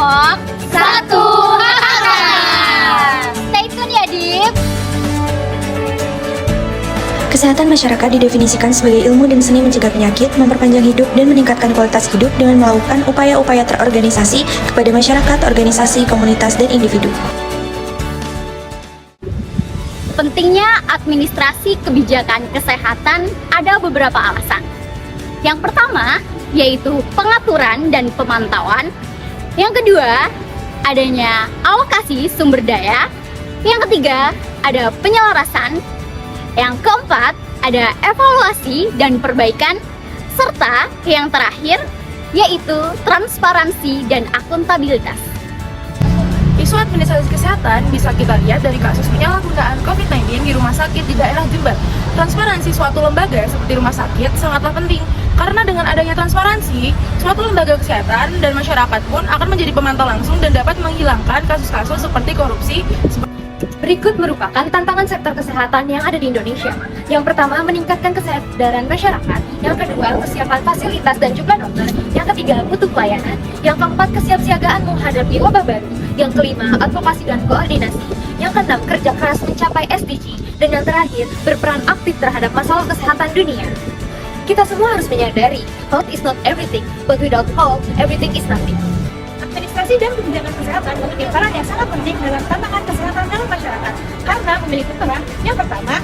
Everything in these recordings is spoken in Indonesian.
Kelompok 1 Makassar. Stay tune ya, Dip. Kesehatan masyarakat didefinisikan sebagai ilmu dan seni mencegah penyakit, memperpanjang hidup, dan meningkatkan kualitas hidup dengan melakukan upaya-upaya terorganisasi kepada masyarakat, organisasi, komunitas, dan individu. Pentingnya administrasi kebijakan kesehatan ada beberapa alasan. Yang pertama, yaitu pengaturan dan pemantauan. Yang kedua, adanya alokasi sumber daya. Yang ketiga, ada penyelarasan. Yang keempat, ada evaluasi dan perbaikan. Serta yang terakhir, yaitu transparansi dan akuntabilitas. Isu administrasi kesehatan bisa kita lihat dari kasus penyalahgunaan COVID-19 di rumah sakit di daerah Jember. Transparansi suatu lembaga seperti rumah sakit sangatlah penting, karena dengan adanya transparansi, suatu lembaga kesehatan dan masyarakat pun akan menjadi pemantau langsung dan dapat menghilangkan kasus-kasus seperti korupsi. Berikut merupakan tantangan sektor kesehatan yang ada di Indonesia. Yang pertama, meningkatkan kesadaran masyarakat. Yang kedua, kesiapan fasilitas dan jumlah dokter. Yang ketiga, mutu pelayanan. Yang keempat, kesiapsiagaan menghadapi wabah baru. Yang kelima, advokasi dan koordinasi. Yang keenam, kerja keras mencapai SDG. Dan yang terakhir, berperan aktif terhadap masalah kesehatan dunia. Kita semua harus menyadari, health is not everything, but without health, everything is nothing. Administrasi dan kebijakan kesehatan memiliki peran yang sangat penting dalam tantangan kesehatan dalam masyarakat karena memiliki peran yang pertama,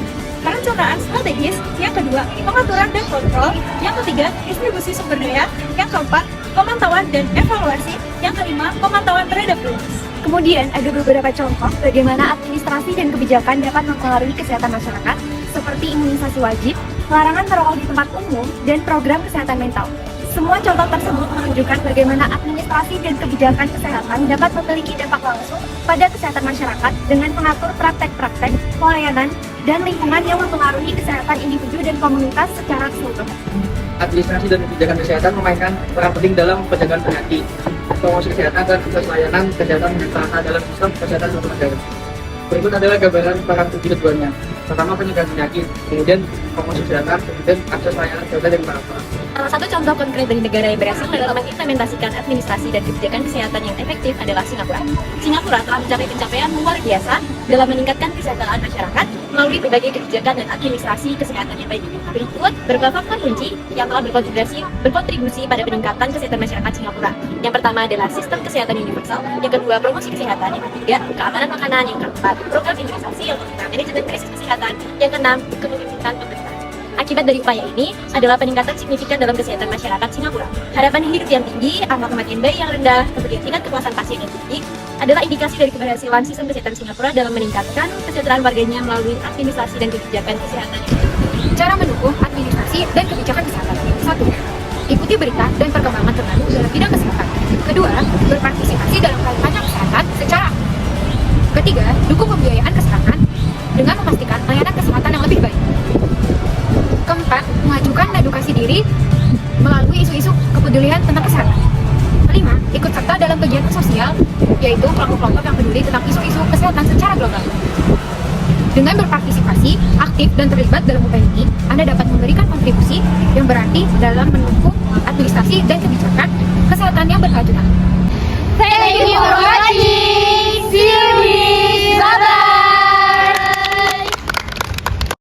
perencanaan strategis, yang kedua, pengaturan dan kontrol, yang ketiga, distribusi sumber daya, yang keempat, pemantauan dan evaluasi, yang kelima, pemantauan terhadap luas. Kemudian ada beberapa contoh bagaimana administrasi dan kebijakan dapat mempengaruhi kesehatan masyarakat, seperti imunisasi wajib, larangan merokok di tempat umum, dan program kesehatan mental. Semua contoh tersebut menunjukkan bagaimana administrasi dan kebijakan kesehatan dapat memiliki dampak langsung pada kesehatan masyarakat dengan mengatur praktek-praktek, pelayanan, dan lingkungan yang mempengaruhi kesehatan individu dan komunitas secara keseluruhan. Administrasi dan kebijakan kesehatan memainkan peran penting dalam pencegahan penyakit, promosi kesehatan dan akses layanan kesehatan yang terasa dalam sistem kesehatan suatu negara. Berikut adalah gambaran peran tujuannya. Pertama, pencegahan penyakit, kemudian promosi kesehatan, kemudian akses layanan kesehatan yang merata. Salah satu contoh konkret dari negara yang berhasil dalam mengimplementasikan administrasi dan kebijakan kesehatan yang efektif adalah Singapura. Singapura telah mencapai pencapaian luar biasa dalam meningkatkan kesejahteraan masyarakat melalui berbagai kebijakan dan administrasi kesehatan yang baik. Berikut beberapa faktor kunci yang telah berkontribusi pada peningkatan kesehatan masyarakat Singapura. Yang pertama adalah sistem kesehatan universal, yang kedua promosi kesehatan, yang ketiga keamanan makanan, yang keempat program imunisasi, yang kelima manajemen krisis kesehatan, yang keenam kepemimpinan pemerintah. Akibat dari upaya ini adalah peningkatan signifikan dalam kesehatan masyarakat Singapura. Harapan hidup yang tinggi, angka kematian bayi yang rendah, kemudian tingkat kepuasan pasien yang tinggi adalah indikasi dari keberhasilan sistem kesehatan Singapura dalam meningkatkan kesejahteraan warganya melalui administrasi dan kebijakan kesehatan. Cara mendukung administrasi dan kebijakan kesehatan. 1. Ikuti berita dan perkembangan terbaru dalam bidang kesehatan. Kedua, berpartisipasi dalam kampanye kesehatan secara aktif. Ketiga, dukung pembiayaan kesehatan dengan memastikan layanan kesehatan yang lebih baik. Keempat, mengajukan edukasi diri melalui isu-isu kepedulian tentang kesehatan. Kelima, ikut serta dalam kegiatan sosial, yaitu kelompok-kelompok yang peduli tentang isu-isu kesehatan secara global. Dengan berpartisipasi, aktif, dan terlibat dalam upaya ini, Anda dapat memberikan kontribusi yang berarti dalam mendukung administrasi dan kebijakan kesehatan yang berkelanjutan. Thank you for watching. See you.